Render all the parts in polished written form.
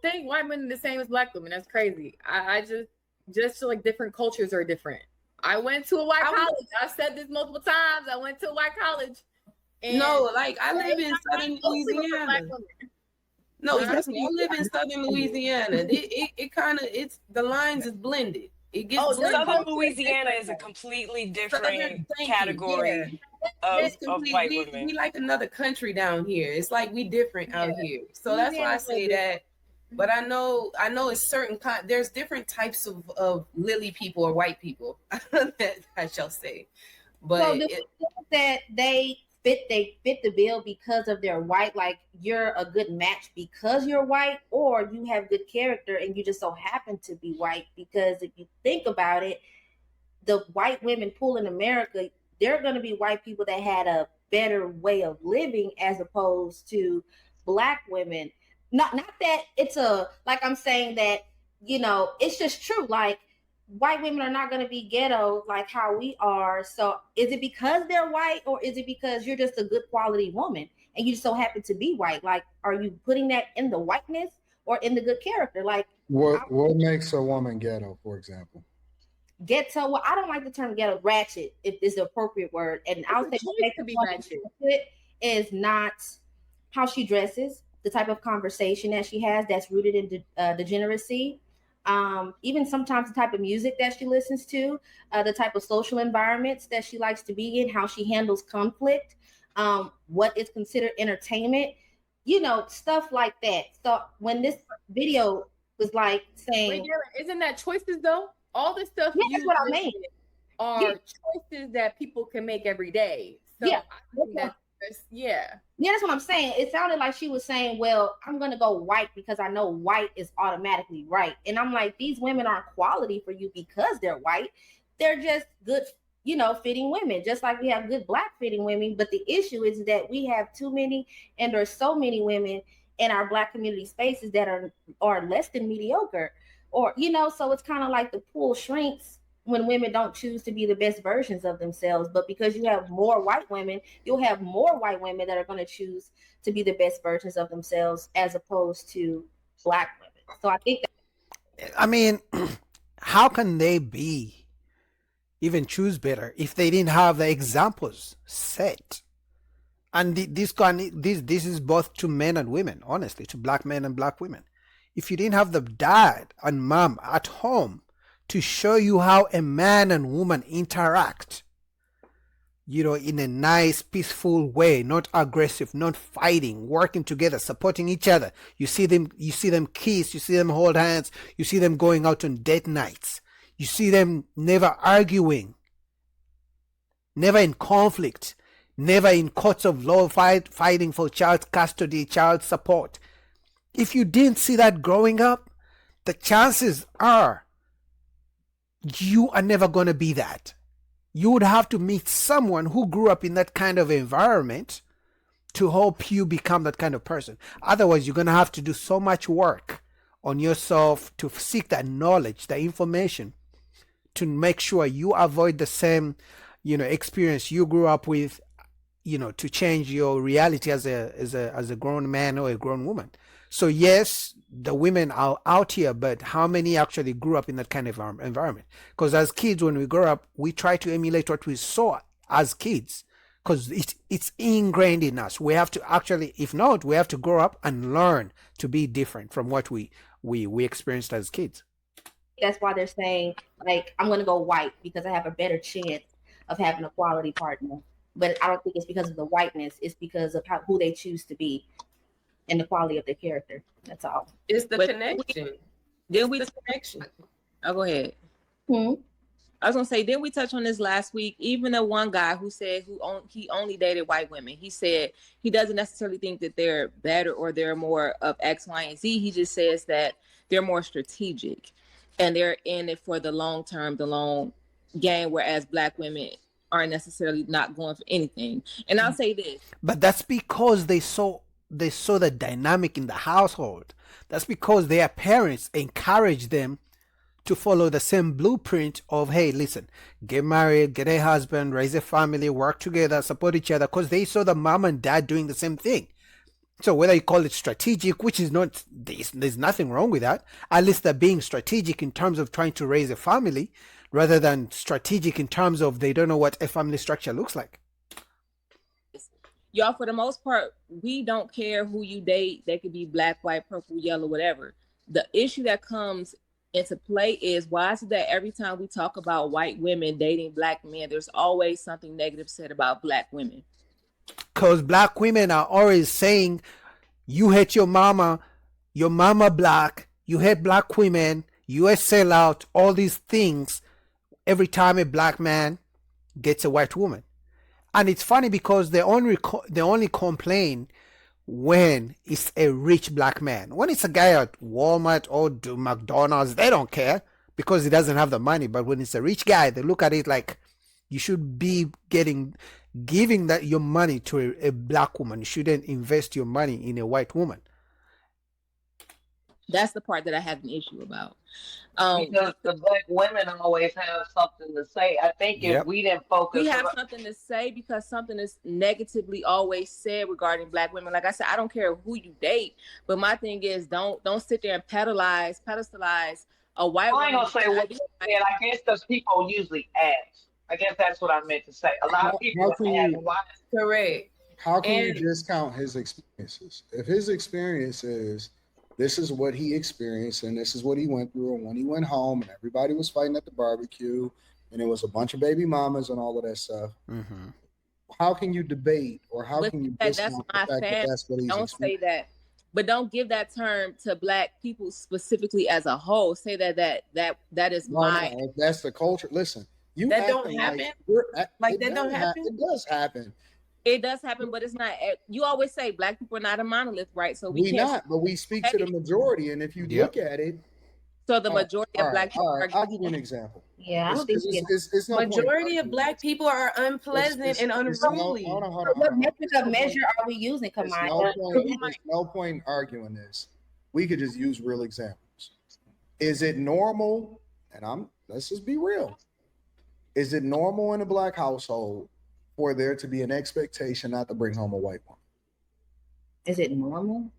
don't think white women are the same as black women. That's crazy. I just feel like different cultures are different. I went to a white college. I've said this multiple times. I went to a white college. No, like I live in Southern Louisiana. No, trust me, I live in Southern Louisiana. It kind of, it's the lines is blended. It gets blended. Southern Louisiana is a completely different category of white women. We like another country down here. It's like we different out here. So that's why I say that. But I know it's certain there's different types of lily people or white people. That I shall say. But so that they fit the bill because of their white, like you're a good match because you're white, or you have good character and you just so happen to be white. Because if you think about it, the white women pool in America, they're going to be white people that had a better way of living as opposed to black women. Not that it's like I'm saying that, it's just true. Like white women are not going to be ghetto like how we are. So is it because they're white, or is it because you're just a good quality woman and you just so happen to be white? Like, are you putting that in the whiteness or in the good character? Like what makes a woman ghetto, for example? Ghetto, well, I don't like the term ghetto. Ratchet, if it's the appropriate word. And I'll say to be ratchet is not how she dresses, the type of conversation that she has that's rooted in degeneracy. Even sometimes the type of music that she listens to, the type of social environments that she likes to be in, how she handles conflict, what is considered entertainment, stuff like that. So when this video was like saying, isn't that choices though? All the stuff that's what I mean. Are choices that people can make every day. So I think that's what I'm saying. It sounded like she was saying, well, I'm going to go white because I know white is automatically right. And I'm like, these women aren't quality for you because they're white. They're just good, fitting women, just like we have good black fitting women. But the issue is that we have too many, and there's so many women in our black community spaces that are less than mediocre, or, so it's kind of like the pool shrinks when women don't choose to be the best versions of themselves. But because you have more white women, you'll have more white women that are going to choose to be the best versions of themselves as opposed to black women. So I think how can they even choose better if they didn't have the examples set? And this is both to men and women, honestly, to black men and black women. If you didn't have the dad and mom at home to show you how a man and woman interact, in a nice, peaceful way, not aggressive, not fighting, working together, supporting each other. You see them kiss, you see them hold hands, you see them going out on date nights. You see them never arguing, never in conflict, never in courts of law fighting for child custody, child support. If you didn't see that growing up, the chances are you are never going to be that. You would have to meet someone who grew up in that kind of environment to help you become that kind of person. Otherwise, you're going to have to do so much work on yourself to seek that knowledge, that information, to make sure you avoid the same, experience you grew up with, to change your reality as a grown man or a grown woman. So yes, the women are out here, but how many actually grew up in that kind of environment? Because as kids, when we grow up, we try to emulate what we saw as kids, because it's ingrained in us. We have to actually, if not, we have to grow up and learn to be different from what we experienced as kids. That's why they're saying, like, I'm going to go white because I have a better chance of having a quality partner. But I don't think it's because of the whiteness. It's because of who they choose to be and the quality of their character. That's all. It's the connection. Then we connection. Oh, go ahead. I was gonna say, didn't we touch on this last week? Even the one guy who said he only dated white women. He said he doesn't necessarily think that they're better or they're more of X, Y, and Z. He just says that they're more strategic and they're in it for the long term, the long game, whereas black women aren't necessarily not going for anything. And I'll say this. But that's because they saw the dynamic in the household. That's because their parents encouraged them to follow the same blueprint of, hey, listen, get married, get a husband, raise a family, work together, support each other, because they saw the mom and dad doing the same thing. So whether you call it strategic, which is not, there's nothing wrong with that. At least they're being strategic in terms of trying to raise a family, rather than strategic in terms of they don't know what a family structure looks like. Y'all, for the most part, we don't care who you date. They could be black, white, purple, yellow, whatever. The issue that comes into play is, why is it that every time we talk about white women dating black men, there's always something negative said about black women? Because black women are always saying, you hate your mama black, you hate black women, you a sellout, all these things every time a black man gets a white woman. And it's funny because they only complain when it's a rich black man. When it's a guy at Walmart or McDonald's, they don't care because he doesn't have the money. But when it's a rich guy, they look at it like you should be giving that your money to a black woman. You shouldn't invest your money in a white woman. That's the part that I have an issue about. Because the black women always have something to say. I think if we didn't focus, we have something to say because something is negatively always said regarding black women. Like I said, I don't care who you date, but my thing is, don't sit there and pedestalize a white woman. I ain't gonna say what you said. I guess because people usually ask. I guess that's what I meant to say. A lot of people ask why. Correct. How can you discount his experiences? If his experience is, this is what he experienced and this is what he went through, and when he went home and everybody was fighting at the barbecue and it was a bunch of baby mamas and all of that stuff, how can you debate or how can you discount the fact that that's what he's Don't say that, but don't give that term to black people specifically as a whole. Say that is my. No, that's the culture. Listen, that don't happen. Like that don't happen. It does happen. It does happen, but it's not. You always say black people are not a monolith, right? So we can't. Not, but we speak to the majority, and if you look at it, so the majority of black people. I'll give you an example. Yeah, I don't think it's no majority of black people are unpleasant and unruly. What method of measure are we using, Kamaya? There's no point in arguing this. We could just use real examples. Is it normal? And let's just be real. Is it normal in a black household for there to be an expectation not to bring home a white woman? Is it normal?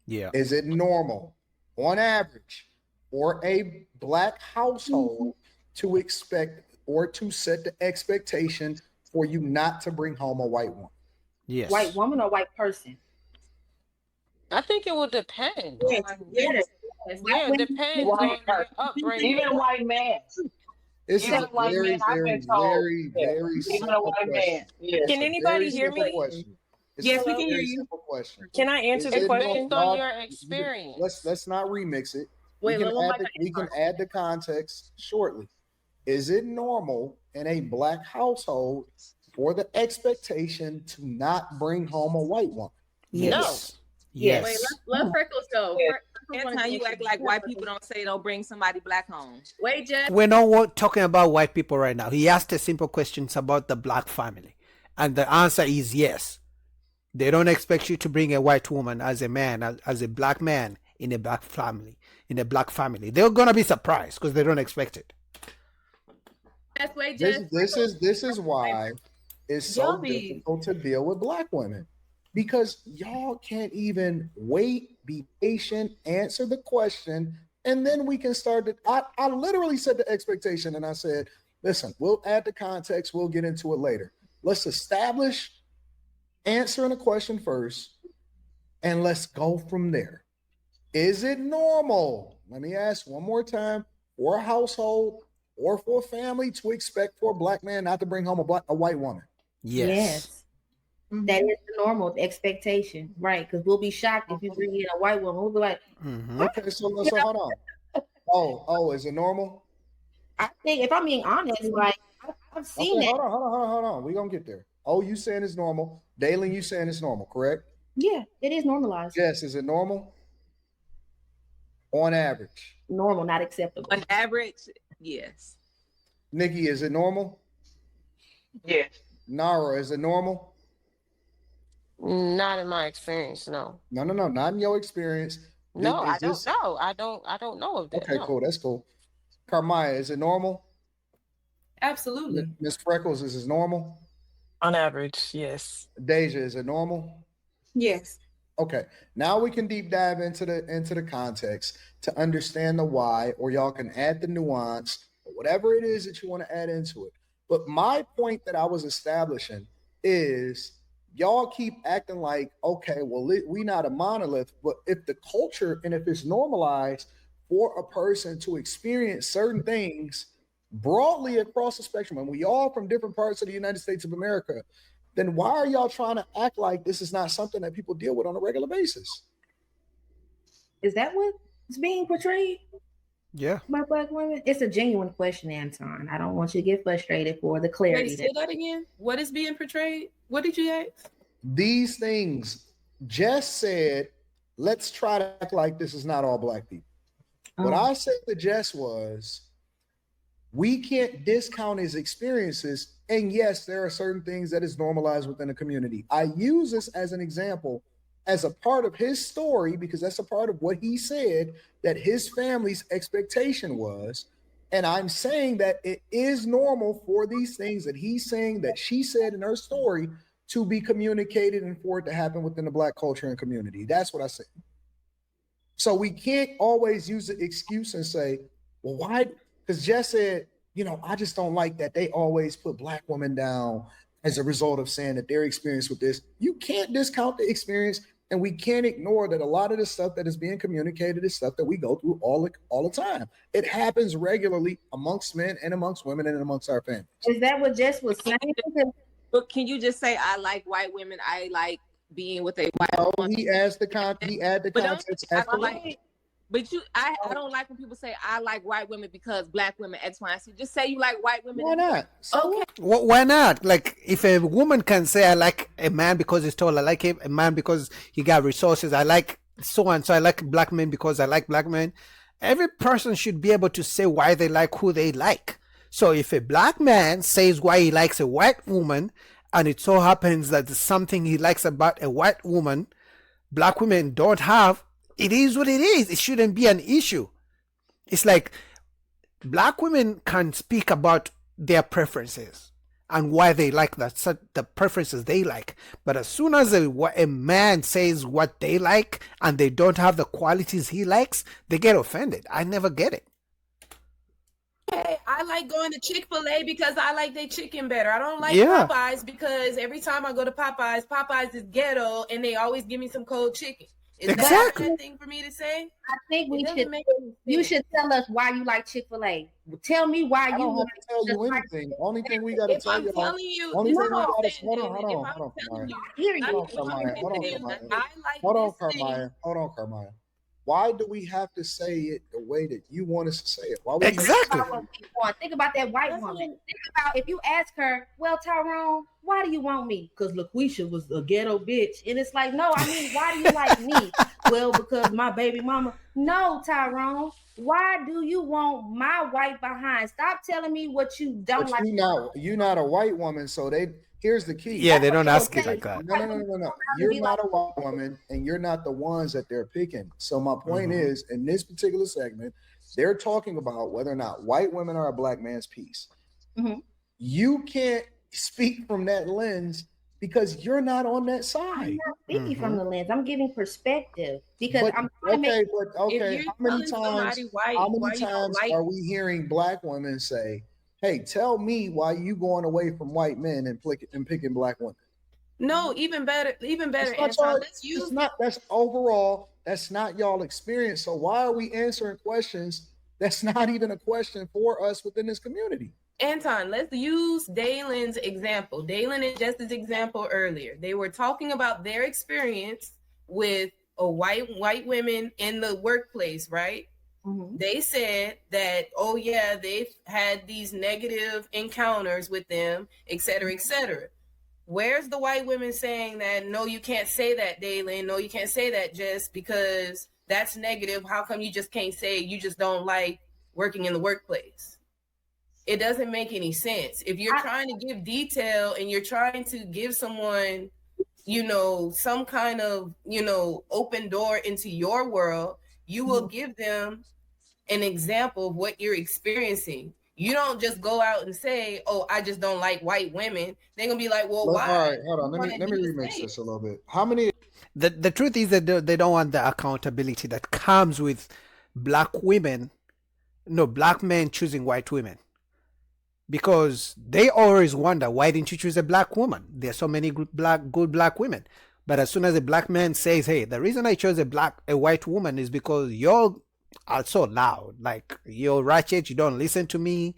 Yeah. Is it normal on average for a black household to expect or to set the expectation for you not to bring home a white woman? Yes. White woman or white person? I think it will depend. Yes. It depends on your upbringing. Even white man. It's a very simple question. Can anybody hear me? Yes, we can hear you. Can I answer the question? On your experience. Let's not remix it. We can add the context shortly. Is it normal in a black household for the expectation to not bring home a white woman? Yes. No. Yes. Wait, let Freckles go. Every time you act like white people don't bring somebody black home. Wait, Jeff. We're not talking about white people right now. He asked a simple question about the black family. And the answer is yes. They don't expect you to bring a white woman as a man, as a black man in a black family. They're going to be surprised because they don't expect it. This is why it's so difficult to deal with black women. Because y'all can't even wait, be patient, answer the question, and then we can start it. I literally set the expectation and I said, listen, we'll add the context, we'll get into it later. Let's establish answering a question first, and let's go from there. Is it normal? Let me ask one more time, for a household or for a family to expect for a black man not to bring home a white woman? Yes. That is the normal expectation, right? Because we'll be shocked if you bring in a white woman. We'll be like, okay, so hold on. Oh, is it normal? I think, if I'm being honest, like I've seen that. Hold on. We're gonna get there. Oh, you saying it's normal? Dalen, you saying it's normal, correct? Yeah, it is normalized. Yes, is it normal? On average. Normal, not acceptable. On average, yes. Nikki, is it normal? Yes. Nara, is it normal? Not in my experience, no. No, not in your experience. No, I don't know. I don't know of that. Okay, cool. That's cool. Carmaya, is it normal? Absolutely. Miss Freckles, is it normal? On average, yes. Deja, is it normal? Yes. Okay, now we can deep dive into the context to understand the why, or y'all can add the nuance, or whatever it is that you want to add into it. But my point that I was establishing is y'all keep acting like, okay, well, we not a monolith, but if the culture and if it's normalized for a person to experience certain things broadly across the spectrum, and we all from different parts of the United States of America, then why are y'all trying to act like this is not something that people deal with on a regular basis? Is that what's being portrayed? Yeah. By Black women? It's a genuine question, Anton. I don't want you to get frustrated for the clarity. Wait, say that again. What is being portrayed? What did you ask? These things. Jess said, let's try to act like this is not all Black people. What I said to Jess was, we can't discount his experiences. And yes, there are certain things that is normalized within the community. I use this as an example, as a part of his story, because that's a part of what he said that his family's expectation was. And I'm saying that it is normal for these things that he's saying that she said in her story to be communicated and for it to happen within the Black culture and community. That's what I said. So we can't always use the excuse and say, well, why? Because Jess said, I just don't like that they always put Black women down as a result of saying that their experience with this. You can't discount the experience, and we can't ignore that a lot of the stuff that is being communicated is stuff that we go through all the time. It happens regularly amongst men and amongst women and amongst our families. Is that what Jess was saying? But can you just say, I like white women, I like being with a white woman? He asked the context. I don't like when people say I like white women because Black women X, Y, and Z. Just say you like white women. Why not? Okay. Why not? Like, if a woman can say I like a man because he's tall, I like him, a man because he got resources, I like so and so, I like Black men because I like Black men. Every person should be able to say why they like who they like. So if a Black man says why he likes a white woman, and it so happens that there's something he likes about a white woman Black women don't have, it is what it is. It shouldn't be an issue. It's like Black women can speak about their preferences and why they like the preferences they like. But as soon as a man says what they like and they don't have the qualities he likes, they get offended. I never get it. Hey, I like going to Chick-fil-A because I like their chicken better. I don't like Popeyes because every time I go to Popeyes is ghetto and they always give me some cold chicken. Is that a good thing for me to say? I think you should tell us why you like Chick-fil-A. Tell me why I don't have to tell you anything. Only thing we got to tell you. Hold on, Carmine. Why do we have to say it the way that you want us to say it? Why exactly. Think about that white woman. Think about if you ask her, well, Tyrone, why do you want me? Because LaQuisha was a ghetto bitch. And it's like, no, I mean, why do you like me? Well, because my baby mama. No, Tyrone, why do you want my white behind? Stop telling me what you don't like. You're not a white woman, so here's the key. Yeah, they don't ask it like that. No. You're not a white woman, and you're not the ones that they're picking. So my point is, in this particular segment, they're talking about whether or not white women are a Black man's piece. Mm-hmm. You can't speak from that lens because you're not on that side. I'm not speaking from the lens. I'm giving perspective because I'm trying to make. How many times are we hearing Black women say, hey, tell me why you going away from white men and picking Black women? No, even better. That's overall, that's not y'all experience. So why are we answering questions that's not even a question for us within this community? Anton, let's use Dalen's example. Dalen and Jess's example earlier. They were talking about their experience with a white women in the workplace, right? Mm-hmm. They said that, oh yeah, they've had these negative encounters with them, et cetera, et cetera. Where's the white women saying that, no, you can't say that, Dalen. No, you can't say that, Jess, because that's negative. How come you just can't say you just don't like working in the workplace? It doesn't make any sense. If you're trying to give detail and you're trying to give someone, some kind of, open door into your world, you will give them an example of what you're experiencing. You don't just go out and say, oh, I just don't like white women. They're going to be like, well, why? All right, hold on. Let me remix this a little bit. How many The truth is that they don't want the accountability that comes with black women, no, black men choosing white women. Because they always wonder, why didn't you choose a black woman? There's so many good black women. But as soon as a black man says, hey, the reason I chose a white woman is because you're so loud, like you're ratchet, you don't listen to me,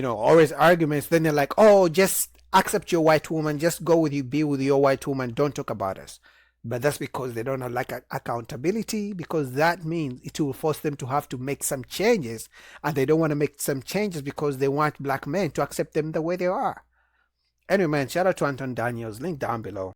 always arguments. Then they're like, oh, just accept your white woman, just be with your white woman, don't talk about us. But that's because they don't like accountability, because that means it will force them to have to make some changes, and they don't want to make some changes because they want black men to accept them the way they are. Anyway, man, shout out to Anton Daniels, link down below.